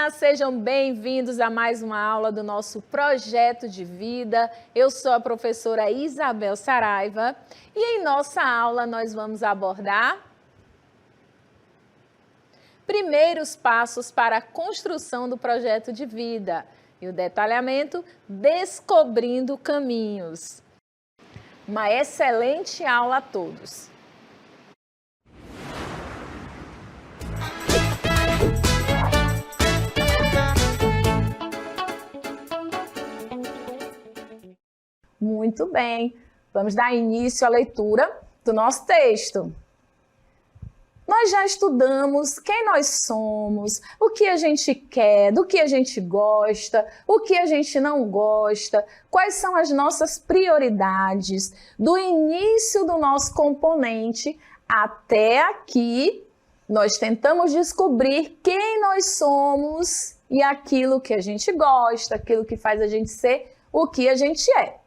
Olá, sejam bem-vindos a mais uma aula do nosso projeto de vida. Eu sou a professora Isabel Saraiva e em nossa aula nós vamos abordar primeiros passos para a construção do projeto de vida e o detalhamento Descobrindo Caminhos. Uma excelente aula a todos! Muito bem, vamos dar início à leitura do nosso texto. Nós já estudamos quem nós somos, o que a gente quer, do que a gente gosta, o que a gente não gosta, quais são as nossas prioridades, do início do nosso componente até aqui. Nós tentamos descobrir quem nós somos e aquilo que a gente gosta, aquilo que faz a gente ser o que a gente é.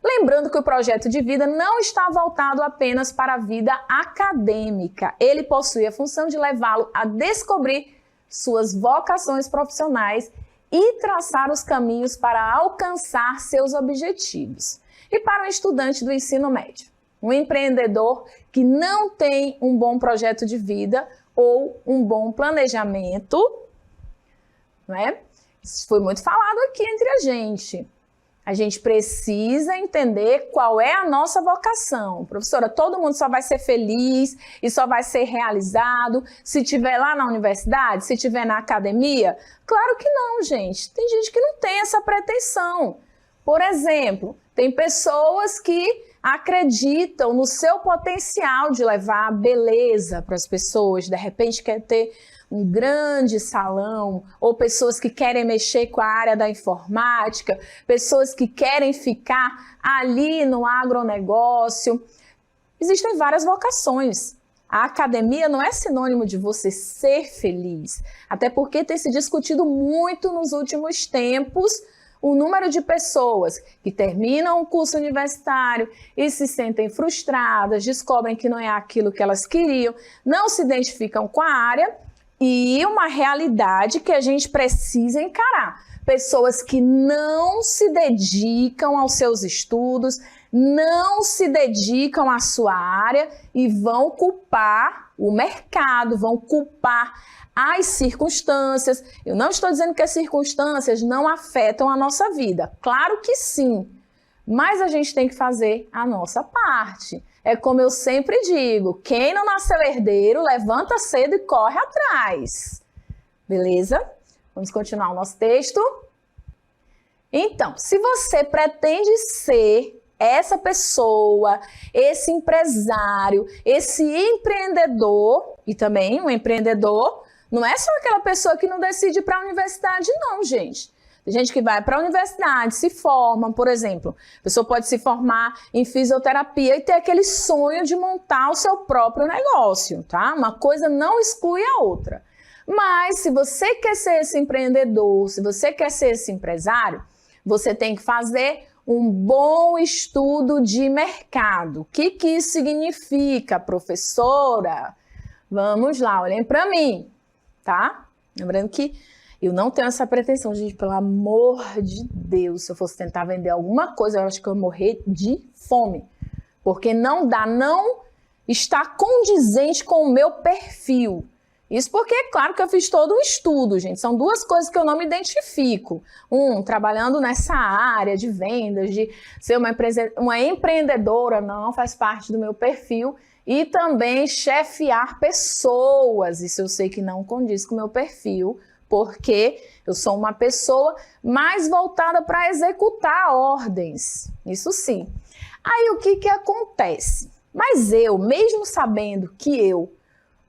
Lembrando que o projeto de vida não está voltado apenas para a vida acadêmica. Ele possui a função de levá-lo a descobrir suas vocações profissionais e traçar os caminhos para alcançar seus objetivos. E para um estudante do ensino médio, um empreendedor que não tem um bom projeto de vida ou um bom planejamento, não é? Isso foi muito falado aqui entre a gente. A gente precisa entender qual é a nossa vocação. Professora, todo mundo só vai ser feliz e só vai ser realizado se estiver lá na universidade, se estiver na academia? Claro que não, gente. Tem gente que não tem essa pretensão. Por exemplo, tem pessoas que acreditam no seu potencial de levar beleza para as pessoas. De repente quer ter um grande salão, ou pessoas que querem mexer com a área da informática, pessoas que querem ficar ali no agronegócio. Existem várias vocações. A academia não é sinônimo de você ser feliz, até porque tem se discutido muito nos últimos tempos o número de pessoas que terminam o curso universitário e se sentem frustradas, descobrem que não é aquilo que elas queriam, não se identificam com a área. E uma realidade que a gente precisa encarar. Pessoas que não se dedicam aos seus estudos, não se dedicam à sua área e vão culpar o mercado, vão culpar as circunstâncias. Eu não estou dizendo que as circunstâncias não afetam a nossa vida. Claro que sim, mas a gente tem que fazer a nossa parte. É como eu sempre digo, quem não nasceu herdeiro, levanta cedo e corre atrás. Beleza? Vamos continuar o nosso texto. Então, se você pretende ser essa pessoa, esse empresário, esse empreendedor, e também um empreendedor, não é só aquela pessoa que não decide ir para a universidade, não, gente. Tem gente que vai para a universidade, se forma, por exemplo, a pessoa pode se formar em fisioterapia e ter aquele sonho de montar o seu próprio negócio, tá? Uma coisa não exclui a outra. Mas se você quer ser esse empreendedor, se você quer ser esse empresário, você tem que fazer um bom estudo de mercado. O que isso significa, professora? Vamos lá, olhem para mim, tá? Lembrando que eu não tenho essa pretensão, gente, pelo amor de Deus. Se eu fosse tentar vender alguma coisa, eu acho que eu ia morrer de fome. Porque não dá, não está condizente com o meu perfil. Isso porque é claro que eu fiz todo um estudo, gente. São duas coisas que eu não me identifico. Trabalhando nessa área de vendas, de ser uma empreendedora, não faz parte do meu perfil. E também chefiar pessoas. Isso eu sei que não condiz com o meu perfil, porque eu sou uma pessoa mais voltada para executar ordens, isso sim. Aí o que acontece? Mas eu, mesmo sabendo que eu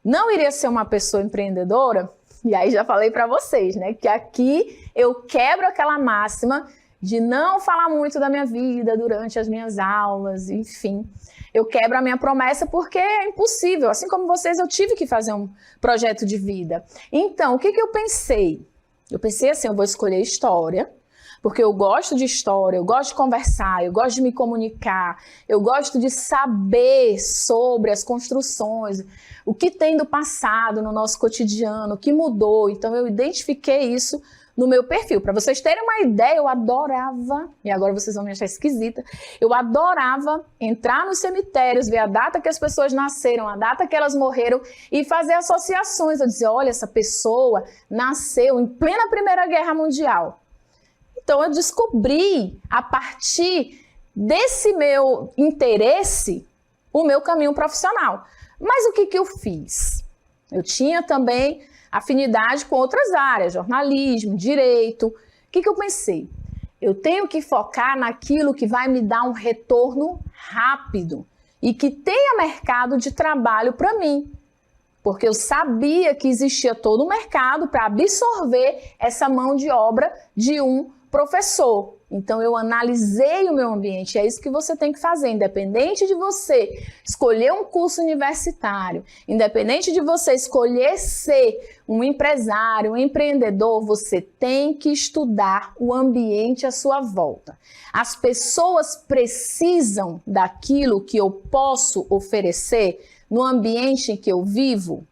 não iria ser uma pessoa empreendedora, e aí já falei para vocês, né, que aqui eu quebro aquela máxima de não falar muito da minha vida durante as minhas aulas, enfim. Eu quebro a minha promessa porque é impossível. Assim como vocês, eu tive que fazer um projeto de vida. Então, o que eu pensei? Eu pensei assim, eu vou escolher história, porque eu gosto de história, eu gosto de conversar, eu gosto de me comunicar, eu gosto de saber sobre as construções, o que tem do passado no nosso cotidiano, o que mudou. Então eu identifiquei isso no meu perfil. Para vocês terem uma ideia, eu adorava, e agora vocês vão me achar esquisita, eu adorava entrar nos cemitérios, ver a data que as pessoas nasceram, a data que elas morreram e fazer associações. Eu dizia, olha, essa pessoa nasceu em plena Primeira Guerra Mundial. Então eu descobri, a partir desse meu interesse, o meu caminho profissional. Mas o que eu fiz? Eu tinha também afinidade com outras áreas, jornalismo, direito. O que eu pensei? Eu tenho que focar naquilo que vai me dar um retorno rápido e que tenha mercado de trabalho para mim. Porque eu sabia que existia todo um mercado para absorver essa mão de obra de um professor. Então eu analisei o meu ambiente, é isso que você tem que fazer, independente de você escolher um curso universitário, independente de você escolher ser um empresário, um empreendedor, você tem que estudar o ambiente à sua volta. As pessoas precisam daquilo que eu posso oferecer no ambiente em que eu vivo.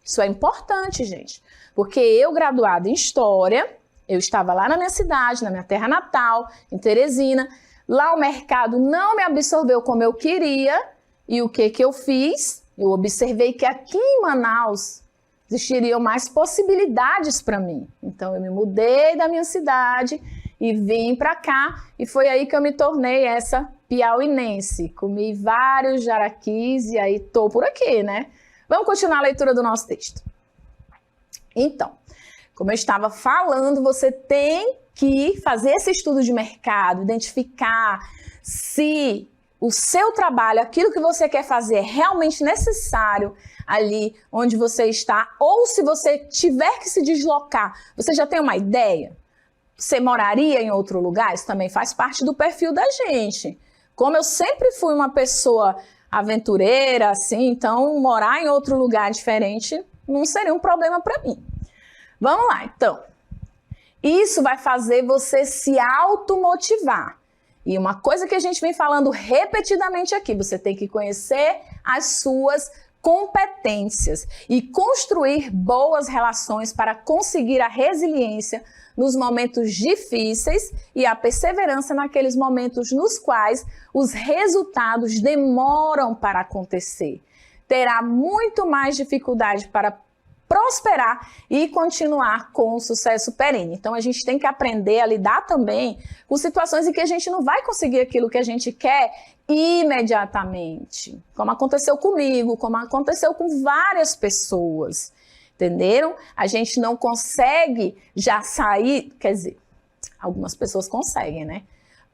Isso é importante, gente, porque eu, graduada em História, eu estava lá na minha cidade, na minha terra natal, em Teresina. Lá o mercado não me absorveu como eu queria. E o que eu fiz? Eu observei que aqui em Manaus existiriam mais possibilidades para mim. Então eu me mudei da minha cidade e vim para cá. E foi aí que eu me tornei essa piauinense. Comi vários jaraquis e aí tô por aqui, né? Vamos continuar a leitura do nosso texto. Então, como eu estava falando, você tem que fazer esse estudo de mercado, identificar se o seu trabalho, aquilo que você quer fazer é realmente necessário ali onde você está, ou se você tiver que se deslocar, você já tem uma ideia? Você moraria em outro lugar? Isso também faz parte do perfil da gente. Como eu sempre fui uma pessoa aventureira, assim, então morar em outro lugar diferente não seria um problema para mim. Vamos lá, então. Isso vai fazer você se automotivar. E uma coisa que a gente vem falando repetidamente aqui, você tem que conhecer as suas competências e construir boas relações para conseguir a resiliência nos momentos difíceis e a perseverança naqueles momentos nos quais os resultados demoram para acontecer. Terá muito mais dificuldade para prosperar e continuar com o sucesso perene. Então a gente tem que aprender a lidar também com situações em que a gente não vai conseguir aquilo que a gente quer imediatamente, como aconteceu comigo, como aconteceu com várias pessoas, entenderam? A gente não consegue já sair, quer dizer, algumas pessoas conseguem, né?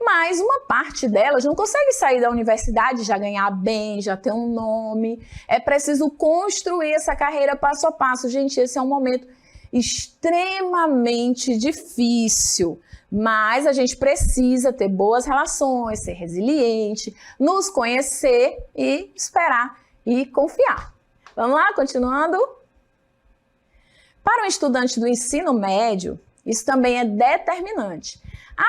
Mas uma parte delas não consegue sair da universidade, já ganhar bem, já ter um nome. É preciso construir essa carreira passo a passo. Gente, esse é um momento extremamente difícil, mas a gente precisa ter boas relações, ser resiliente, nos conhecer e esperar e confiar. Vamos lá, continuando? Para um estudante do ensino médio, isso também é determinante.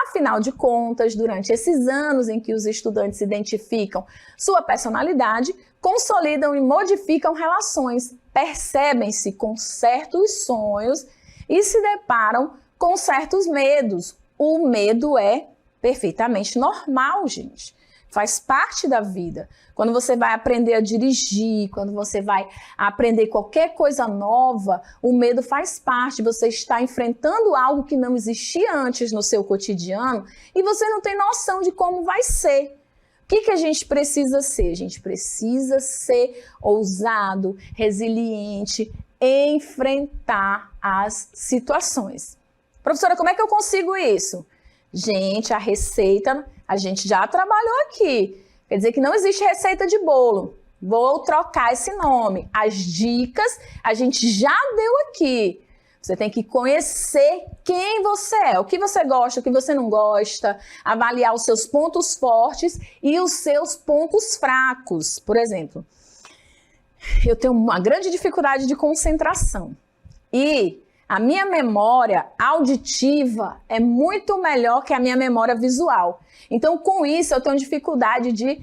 Afinal de contas, durante esses anos em que os estudantes identificam sua personalidade, consolidam e modificam relações, percebem-se com certos sonhos e se deparam com certos medos. O medo é perfeitamente normal, gente. Faz parte da vida. Quando você vai aprender a dirigir, quando você vai aprender qualquer coisa nova, o medo faz parte. Você está enfrentando algo que não existia antes no seu cotidiano e você não tem noção de como vai ser. O que a gente precisa ser? A gente precisa ser ousado, resiliente, enfrentar as situações. Professora, como é que eu consigo isso? Gente, a receita a gente já trabalhou aqui. Quer dizer que não existe receita de bolo. Vou trocar esse nome. As dicas a gente já deu aqui. Você tem que conhecer quem você é, o que você gosta, o que você não gosta, avaliar os seus pontos fortes e os seus pontos fracos. Por exemplo, eu tenho uma grande dificuldade de concentração. E A minha memória auditiva é muito melhor que a minha memória visual. Então, com isso, eu tenho dificuldade de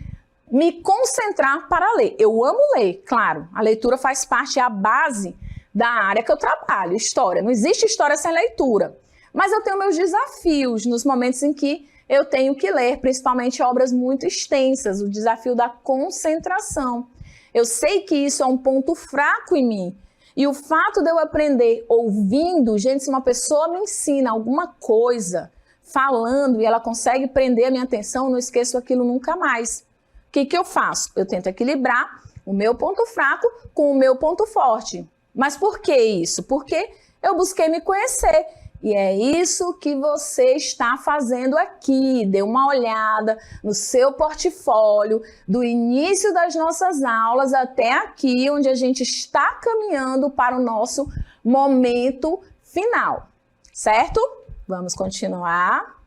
me concentrar para ler. Eu amo ler, claro. A leitura faz parte, é a base da área que eu trabalho, história. Não existe história sem leitura. Mas eu tenho meus desafios nos momentos em que eu tenho que ler, principalmente obras muito extensas, o desafio da concentração. Eu sei que isso é um ponto fraco em mim. E o fato de eu aprender ouvindo, gente, se uma pessoa me ensina alguma coisa, falando, e ela consegue prender a minha atenção, eu não esqueço aquilo nunca mais. O que eu faço? Eu tento equilibrar o meu ponto fraco com o meu ponto forte. Mas por que isso? Porque eu busquei me conhecer. E é isso que você está fazendo aqui. Dê uma olhada no seu portfólio, do início das nossas aulas até aqui, onde a gente está caminhando para o nosso momento final, certo? Vamos continuar.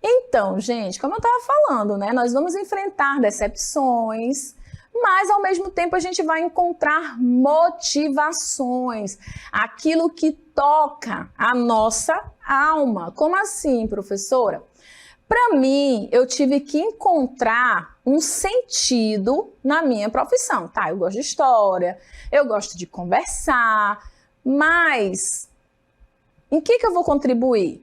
Então, gente, como eu estava falando, né? Nós vamos enfrentar decepções, mas ao mesmo tempo a gente vai encontrar motivações, aquilo que toca a nossa alma. Como assim, professora? Para mim, eu tive que encontrar um sentido na minha profissão. Tá, eu gosto de história, eu gosto de conversar, mas em que eu vou contribuir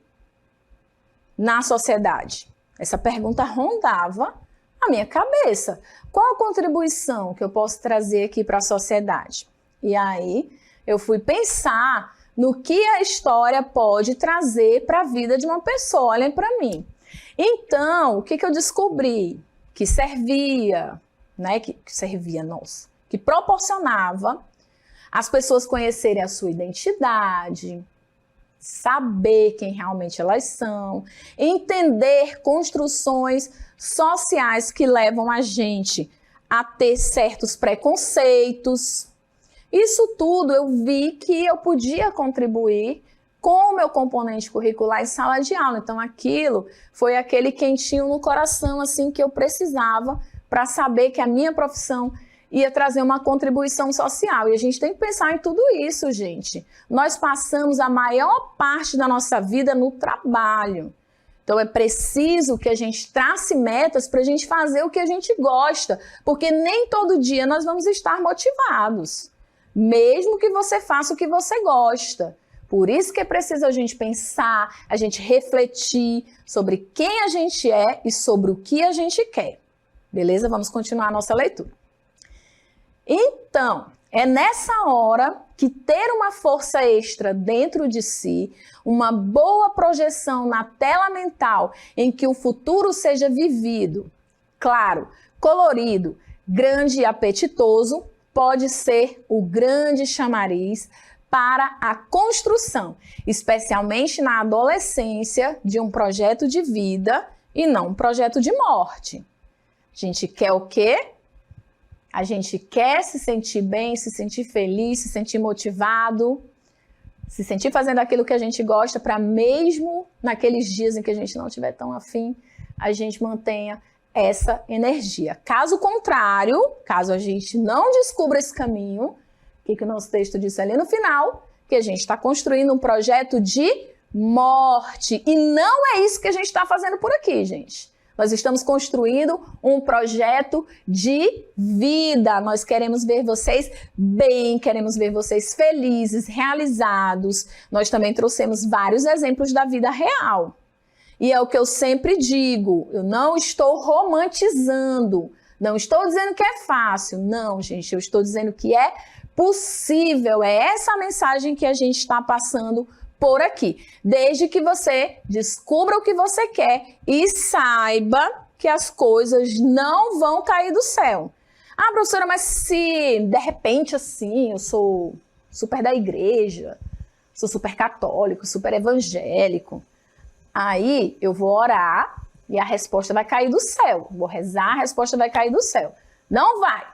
na sociedade? Essa pergunta rondava a minha cabeça. Qual a contribuição que eu posso trazer aqui para a sociedade? E aí eu fui pensar no que a história pode trazer para a vida de uma pessoa. Olhem para mim. Então, o que eu descobri? Que servia, né? Que proporcionava as pessoas conhecerem a sua identidade, saber quem realmente elas são, entender construções sociais que levam a gente a ter certos preconceitos. Isso tudo eu vi que eu podia contribuir com o meu componente curricular em sala de aula. Então aquilo foi aquele quentinho no coração assim que eu precisava para saber que a minha profissão ia trazer uma contribuição social. E a gente tem que pensar em tudo isso, gente. Nós passamos a maior parte da nossa vida no trabalho. Então é preciso que a gente trace metas para a gente fazer o que a gente gosta, porque nem todo dia nós vamos estar motivados, mesmo que você faça o que você gosta. Por isso que é preciso a gente pensar, a gente refletir sobre quem a gente é e sobre o que a gente quer. Beleza? Vamos continuar a nossa leitura. Então, é nessa hora que ter uma força extra dentro de si, uma boa projeção na tela mental em que o futuro seja vivido, claro, colorido, grande e apetitoso, pode ser o grande chamariz para a construção, especialmente na adolescência, de um projeto de vida e não um projeto de morte. A gente quer o quê? A gente quer se sentir bem, se sentir feliz, se sentir motivado, se sentir fazendo aquilo que a gente gosta, para mesmo naqueles dias em que a gente não estiver tão afim, a gente mantenha essa energia. Caso contrário, caso a gente não descubra esse caminho, o que o nosso texto disse ali no final, que a gente está construindo um projeto de morte. E não é isso que a gente está fazendo por aqui, gente. Nós estamos construindo um projeto de vida. Nós queremos ver vocês bem, queremos ver vocês felizes, realizados. Nós também trouxemos vários exemplos da vida real. E é o que eu sempre digo, eu não estou romantizando, não estou dizendo que é fácil. Não, gente, eu estou dizendo que é possível. É essa a mensagem que a gente está passando por aqui, desde que você descubra o que você quer e saiba que as coisas não vão cair do céu. Ah, professora, mas se de repente assim, eu sou super da igreja, sou super católico, super evangélico, aí eu vou orar e a resposta vai cair do céu. Vou rezar, a resposta vai cair do céu. Não vai.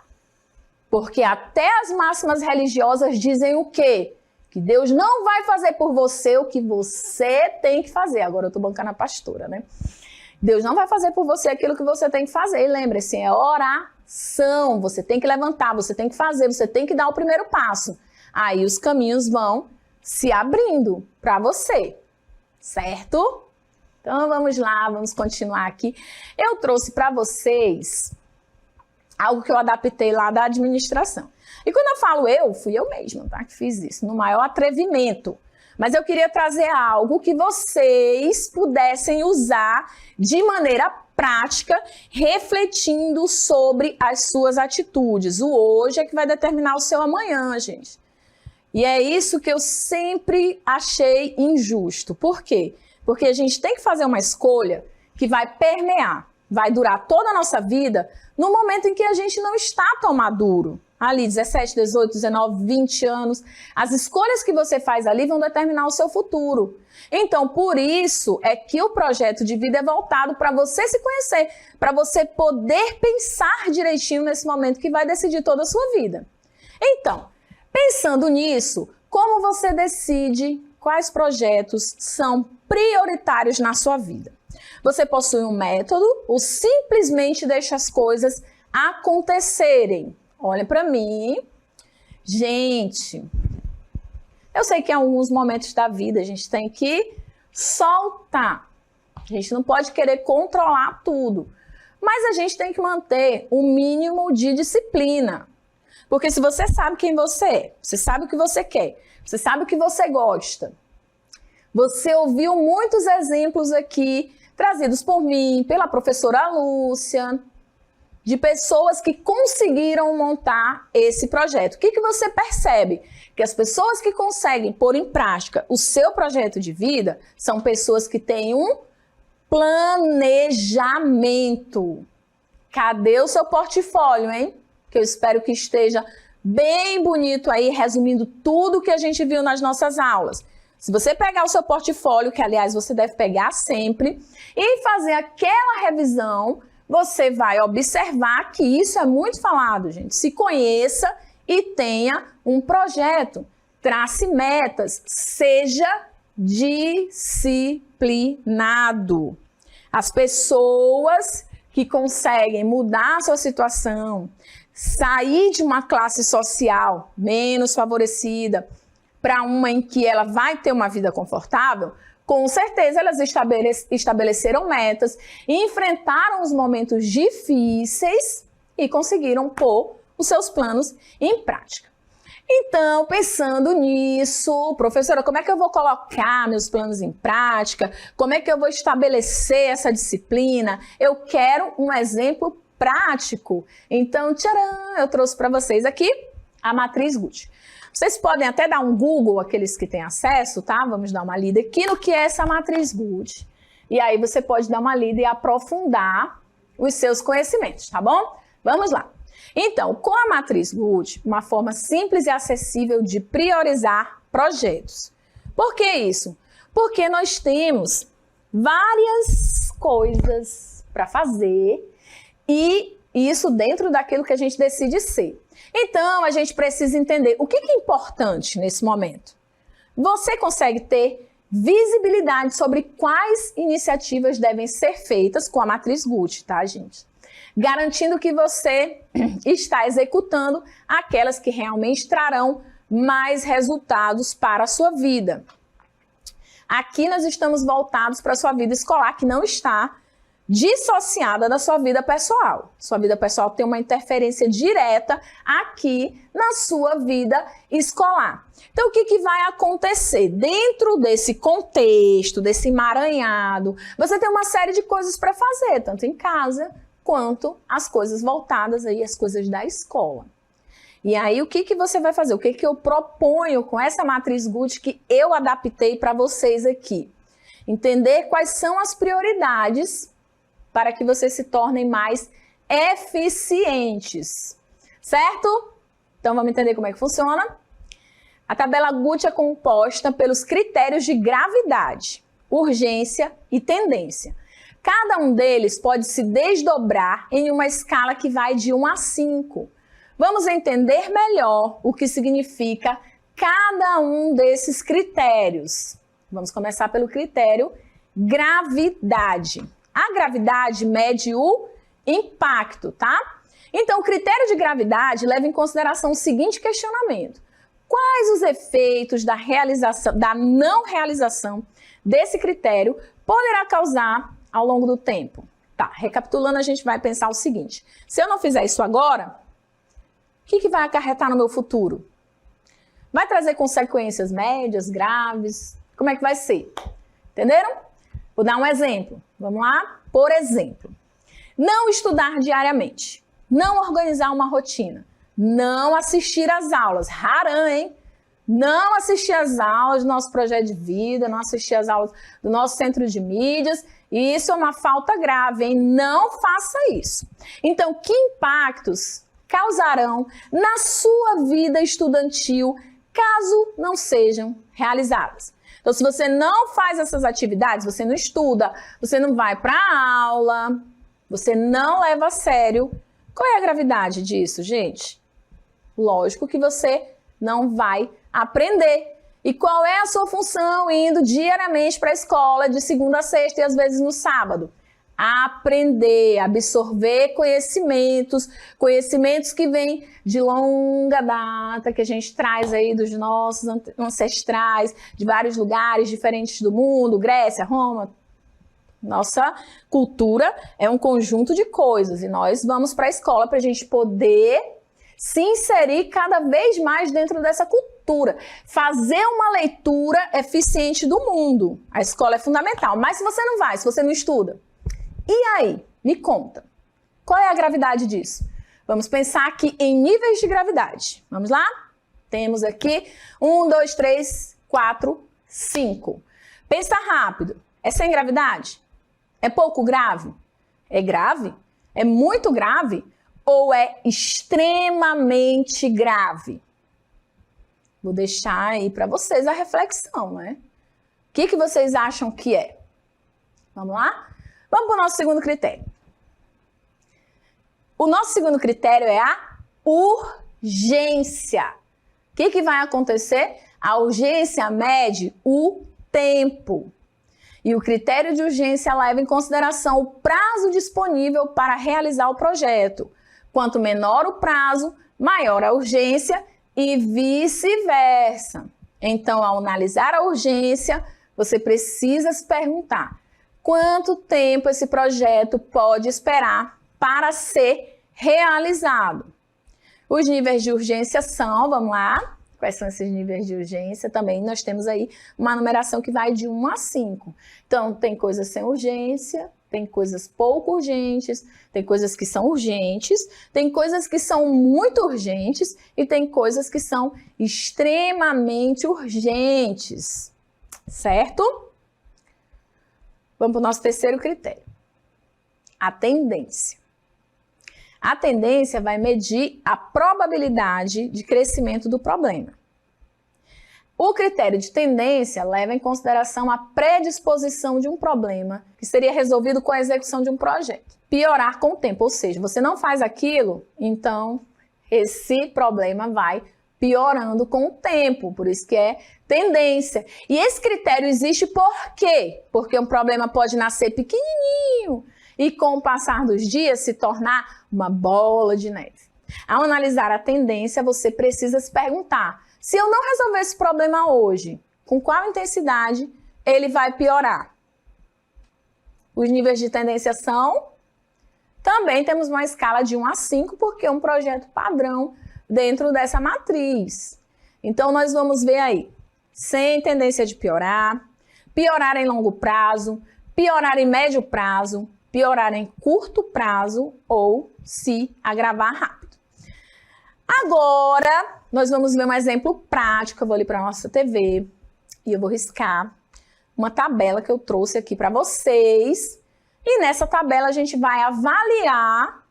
Porque até as máximas religiosas dizem o quê? Que Deus não vai fazer por você o que você tem que fazer. Agora eu estou bancando a pastora, né? Deus não vai fazer por você aquilo que você tem que fazer. E lembre-se, é oração. Você tem que levantar, você tem que fazer, você tem que dar o primeiro passo. aí os caminhos vão se abrindo para você, certo? Então vamos lá, vamos continuar aqui. Eu trouxe para vocês algo que eu adaptei lá da administração. E quando eu falo fui eu mesma, tá? Que fiz isso, no maior atrevimento. Mas eu queria trazer algo que vocês pudessem usar de maneira prática, refletindo sobre as suas atitudes. O hoje é que vai determinar o seu amanhã, gente. E é isso que eu sempre achei injusto. Por quê? Porque a gente tem que fazer uma escolha que vai permear, vai durar toda a nossa vida no momento em que a gente não está tão maduro. Ali, 17, 18, 19, 20 anos. As escolhas que você faz ali vão determinar o seu futuro. Então, por isso é que o projeto de vida é voltado para você se conhecer, para você poder pensar direitinho nesse momento que vai decidir toda a sua vida. Então, pensando nisso, como você decide quais projetos são prioritários na sua vida? Você possui um método ou simplesmente deixa as coisas acontecerem? Olha para mim. Gente, eu sei que em alguns momentos da vida a gente tem que soltar. A gente não pode querer controlar tudo. Mas a gente tem que manter o mínimo de disciplina. Porque se você sabe quem você é, você sabe o que você quer, você sabe o que você gosta. Você ouviu muitos exemplos aqui, trazidos por mim, pela professora Lúcia, de pessoas que conseguiram montar esse projeto. O que você percebe? Que as pessoas que conseguem pôr em prática o seu projeto de vida são pessoas que têm um planejamento. Cadê o seu portfólio, hein? Que eu espero que esteja bem bonito aí, resumindo tudo que a gente viu nas nossas aulas. Se você pegar o seu portfólio, que aliás você deve pegar sempre, e fazer aquela revisão, você vai observar que isso é muito falado, gente. Se conheça e tenha um projeto. Trace metas. Seja disciplinado. As pessoas que conseguem mudar a sua situação, sair de uma classe social menos favorecida para uma em que ela vai ter uma vida confortável, com certeza elas estabeleceram metas, enfrentaram os momentos difíceis e conseguiram pôr os seus planos em prática. Então, pensando nisso, professora, como é que eu vou colocar meus planos em prática? Como é que eu vou estabelecer essa disciplina? Eu quero um exemplo prático. Então, tcharam, eu trouxe para vocês aqui a matriz Gucci. Vocês podem até dar um Google, aqueles que têm acesso, tá? Vamos dar uma lida aqui no que é essa matriz Gucci. E aí você pode dar uma lida e aprofundar os seus conhecimentos, tá bom? Vamos lá. Então, com a matriz Gucci, uma forma simples e acessível de priorizar projetos. Por que isso? Porque nós temos várias coisas para fazer e isso dentro daquilo que a gente decide ser. Então, a gente precisa entender o que é importante nesse momento. Você consegue ter visibilidade sobre quais iniciativas devem ser feitas com a matriz Gucci, tá, gente? Garantindo que você está executando aquelas que realmente trarão mais resultados para a sua vida. Aqui nós estamos voltados para a sua vida escolar, que não está dissociada da sua vida pessoal. Sua vida pessoal tem uma interferência direta aqui na sua vida escolar. Então, o que vai acontecer? Dentro desse contexto, desse emaranhado, você tem uma série de coisas para fazer, tanto em casa quanto as coisas voltadas aí, as coisas da escola. E aí, o que você vai fazer? O que eu proponho com essa matriz Gucci que eu adaptei para vocês aqui? Entender quais são as prioridades para que vocês se tornem mais eficientes, certo? Então, vamos entender como é que funciona? A tabela Gucci é composta pelos critérios de gravidade, urgência e tendência. Cada um deles pode se desdobrar em uma escala que vai de 1 a 5. Vamos entender melhor o que significa cada um desses critérios. Vamos começar pelo critério gravidade. A gravidade mede o impacto, tá? Então, o critério de gravidade leva em consideração o seguinte questionamento. quais os efeitos da não realização desse critério poderá causar ao longo do tempo. Tá, recapitulando, a gente vai pensar o seguinte: se eu não fizer isso agora, o que vai acarretar no meu futuro? Vai trazer consequências médias, graves? Como é que vai ser? Entenderam? Vou dar um exemplo. Vamos lá? Por exemplo, não estudar diariamente, não organizar uma rotina, não assistir às aulas. Rarão, hein? Não assistir às aulas do nosso projeto de vida, não assistir às aulas do nosso centro de mídias. E isso é uma falta grave, hein? Não faça isso. Então, que impactos causarão na sua vida estudantil caso não sejam realizadas? Então, se você não faz essas atividades, você não estuda, você não vai para a aula, você não leva a sério, qual é a gravidade disso, gente? Lógico que você não vai aprender. E qual é a sua função indo diariamente para a escola, de segunda a sexta e às vezes no sábado? Aprender, absorver conhecimentos que vêm de longa data, que a gente traz aí dos nossos ancestrais, de vários lugares diferentes do mundo, Grécia, Roma. Nossa cultura é um conjunto de coisas e nós vamos para a escola para a gente poder se inserir cada vez mais dentro dessa cultura, fazer uma leitura eficiente do mundo. A escola é fundamental, mas se você não vai, se você não estuda, e aí? Me conta. Qual é a gravidade disso? Vamos pensar aqui em níveis de gravidade. Vamos lá? Temos aqui 1, 2, 3, 4, 5. Pensa rápido. É sem gravidade? É pouco grave? É grave? É muito grave? Ou é extremamente grave? Vou deixar aí para vocês a reflexão, né? O que vocês acham que é? Vamos lá? Vamos para o nosso segundo critério. O nosso segundo critério é a urgência. O que vai acontecer? A urgência mede o tempo. E o critério de urgência leva em consideração o prazo disponível para realizar o projeto. Quanto menor o prazo, maior a urgência e vice-versa. Então, ao analisar a urgência, você precisa se perguntar: quanto tempo esse projeto pode esperar para ser realizado? Os níveis de urgência são, vamos lá, quais são esses níveis de urgência? Também nós temos aí uma numeração que vai de 1 a 5. Então, tem coisas sem urgência, tem coisas pouco urgentes, tem coisas que são urgentes, tem coisas que são muito urgentes e tem coisas que são extremamente urgentes, certo? Vamos para o nosso terceiro critério, a tendência. A tendência vai medir a probabilidade de crescimento do problema. O critério de tendência leva em consideração a predisposição de um problema que seria resolvido com a execução de um projeto. Piorar com o tempo, ou seja, você não faz aquilo, então esse problema vai piorando com o tempo, por isso que é tendência. E esse critério existe por quê? Porque um problema pode nascer pequenininho e com o passar dos dias se tornar uma bola de neve. Ao analisar a tendência, você precisa se perguntar: se eu não resolver esse problema hoje, com qual intensidade ele vai piorar? Os níveis de tendência são... Também temos uma escala de 1 a 5, porque é um projeto padrão dentro dessa matriz. Então, nós vamos ver aí, sem tendência de piorar, piorar em longo prazo, piorar em médio prazo, piorar em curto prazo ou se agravar rápido. Agora, nós vamos ver um exemplo prático. Eu vou ali para a nossa TV e eu vou riscar uma tabela que eu trouxe aqui para vocês. E nessa tabela a gente vai avaliar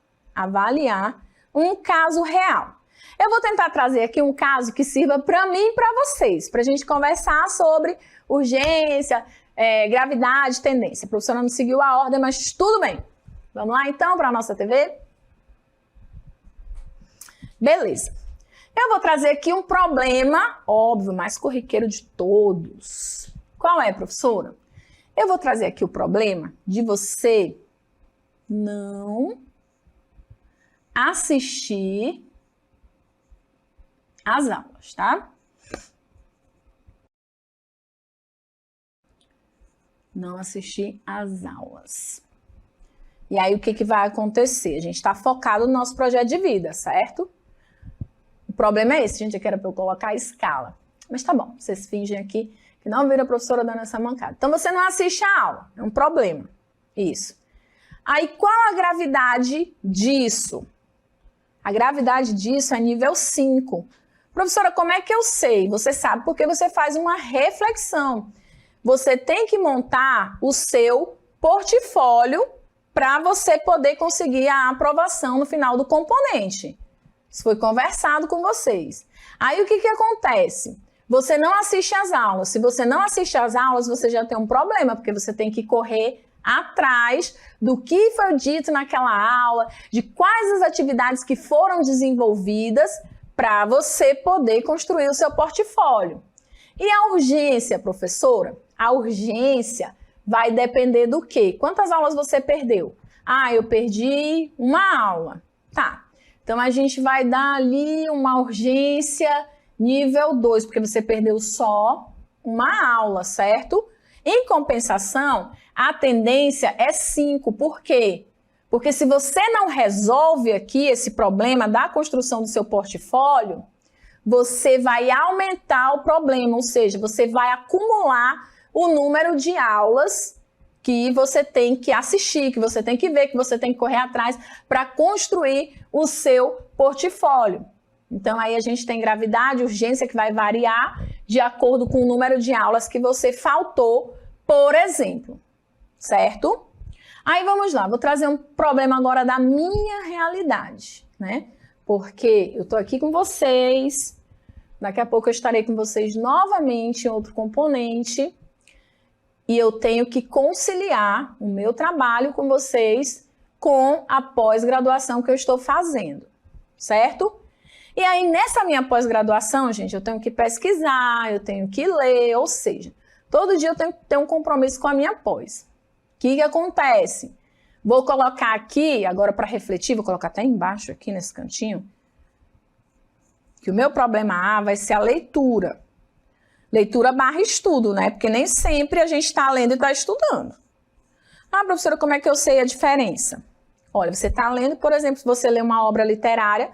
um caso real. Eu vou tentar trazer aqui um caso que sirva para mim e para vocês, para a gente conversar sobre urgência, gravidade, tendência. A professora não seguiu a ordem, mas tudo bem. Vamos lá então para a nossa TV? Beleza. Eu vou trazer aqui um problema, óbvio, mais corriqueiro de todos. Qual é, professora? Eu vou trazer aqui o problema de você não assistir às aulas, tá? não assistir às aulas. E aí, o que vai acontecer? A gente está focado no nosso projeto de vida, certo? O problema é esse, gente, que era para eu colocar a escala. Mas tá bom, vocês fingem aqui que não viram a professora dando essa mancada. Então, você não assiste a aula, é um problema. Isso. Aí, qual a gravidade disso? A gravidade disso é nível 5. Professora, como é que eu sei? Você sabe porque você faz uma reflexão. Você tem que montar o seu portfólio para você poder conseguir a aprovação no final do componente. Isso foi conversado com vocês. Aí, o que acontece? Você não assiste às aulas. Se você não assiste às aulas, você já tem um problema, porque você tem que correr atrás do que foi dito naquela aula, de quais as atividades que foram desenvolvidas para você poder construir o seu portfólio. E a urgência, professora? A urgência vai depender do quê? Quantas aulas você perdeu? Ah, eu perdi uma aula. Tá. Então, a gente vai dar ali uma urgência nível 2, porque você perdeu só uma aula, certo? Em compensação, a tendência é 5. Por quê? Porque se você não resolve aqui esse problema da construção do seu portfólio, você vai aumentar o problema, ou seja, você vai acumular o número de aulas que você tem que assistir, que você tem que ver, que você tem que correr atrás para construir o seu portfólio. Então, aí a gente tem gravidade, urgência, que vai variar de acordo com o número de aulas que você faltou, por exemplo, certo? Aí vamos lá, vou trazer um problema agora da minha realidade, né? Porque eu tô aqui com vocês, daqui a pouco eu estarei com vocês novamente em outro componente, e eu tenho que conciliar o meu trabalho com vocês com a pós-graduação que eu estou fazendo, certo? E aí, nessa minha pós-graduação, gente, eu tenho que pesquisar, eu tenho que ler, ou seja, todo dia eu tenho que ter um compromisso com a minha pós. O que acontece? Vou colocar aqui, agora para refletir, vou colocar até embaixo aqui nesse cantinho, que o meu problema A vai ser a leitura. Leitura barra estudo, né? Porque nem sempre a gente está lendo e está estudando. Ah, professora, como é que eu sei a diferença? Olha, você está lendo, por exemplo, se você lê uma obra literária,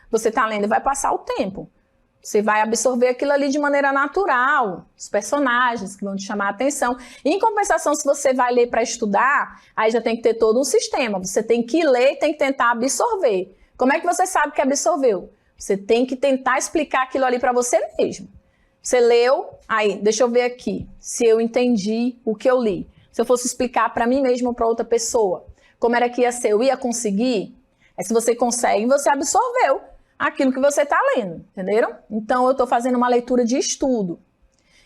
você está lendo e vai passar o tempo. Você vai absorver aquilo ali de maneira natural, os personagens que vão te chamar a atenção. Em compensação, se você vai ler para estudar, aí já tem que ter todo um sistema. Você tem que ler e tem que tentar absorver. Como é que você sabe que absorveu? Você tem que tentar explicar aquilo ali para você mesmo. Você leu, aí, deixa eu ver aqui, se eu entendi o que eu li. Se eu fosse explicar para mim mesmo ou para outra pessoa, como era que ia ser, eu ia conseguir? É se você consegue, você absorveu aquilo que você está lendo, entenderam? Então, eu estou fazendo uma leitura de estudo.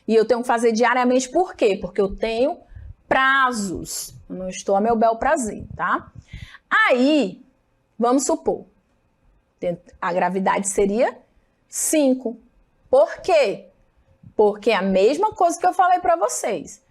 E eu tenho que fazer diariamente, por quê? Porque eu tenho prazos. Eu não estou a meu bel prazer, tá? Aí, vamos supor, a gravidade seria 5. Por quê? Porque é a mesma coisa que eu falei para vocês.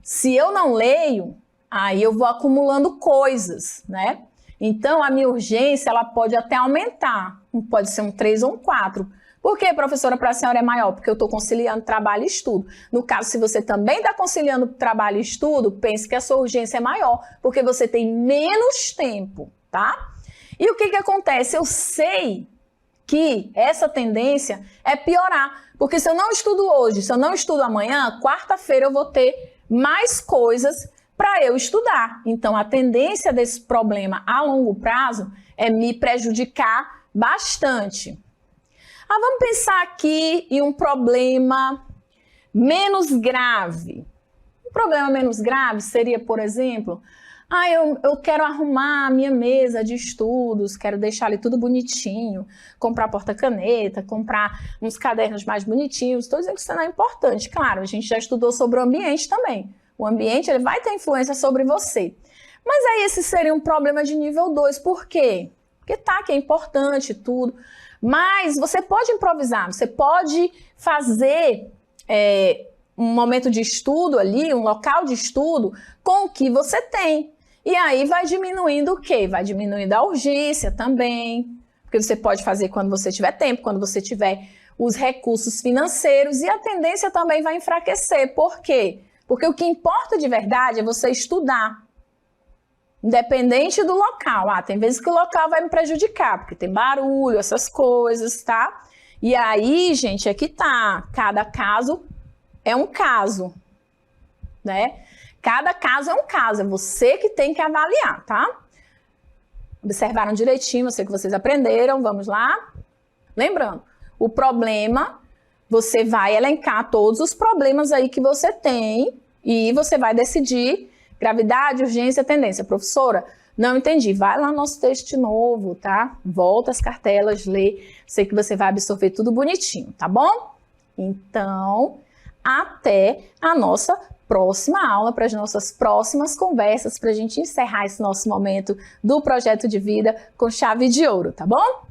Se eu não leio, aí eu vou acumulando coisas, né? Então, a minha urgência, ela pode até aumentar. Pode ser um 3 ou um 4. Por que, professora, para a senhora é maior? Porque eu estou conciliando trabalho e estudo. No caso, se você também está conciliando trabalho e estudo, pense que a sua urgência é maior, porque você tem menos tempo, tá? E o que acontece? Eu sei que essa tendência é piorar. Porque se eu não estudo hoje, se eu não estudo amanhã, quarta-feira eu vou ter mais coisas para eu estudar. Então, a tendência desse problema a longo prazo é me prejudicar bastante. Vamos pensar aqui em um problema menos grave. Um problema menos grave seria, por exemplo, eu quero arrumar a minha mesa de estudos, quero deixar ali tudo bonitinho, comprar porta-caneta, comprar uns cadernos mais bonitinhos. Estou dizendo que isso não é importante. Claro, a gente já estudou sobre o ambiente também. O ambiente ele vai ter influência sobre você. Mas aí esse seria um problema de nível 2. Por quê? Porque que é importante tudo. Mas você pode improvisar, você pode fazer um momento de estudo ali, um local de estudo com o que você tem. E aí vai diminuindo o quê? Vai diminuindo a urgência também, porque você pode fazer quando você tiver tempo, quando você tiver os recursos financeiros, e a tendência também vai enfraquecer. Por quê? Porque o que importa de verdade é você estudar. Independente do local. Tem vezes que o local vai me prejudicar, porque tem barulho, essas coisas, tá? E aí, gente, aqui tá. Cada caso é um caso, né? Cada caso é um caso, é você que tem que avaliar, tá? Observaram direitinho, eu sei que vocês aprenderam, vamos lá? Lembrando, o problema, você vai elencar todos os problemas aí que você tem e você vai decidir gravidade, urgência, tendência. Professora, não entendi, vai lá no nosso texto de novo, tá? Volta as cartelas, lê, sei que você vai absorver tudo bonitinho, tá bom? Então, até a nossa próxima aula, para as nossas próximas conversas, para a gente encerrar esse nosso momento do projeto de vida com chave de ouro, tá bom?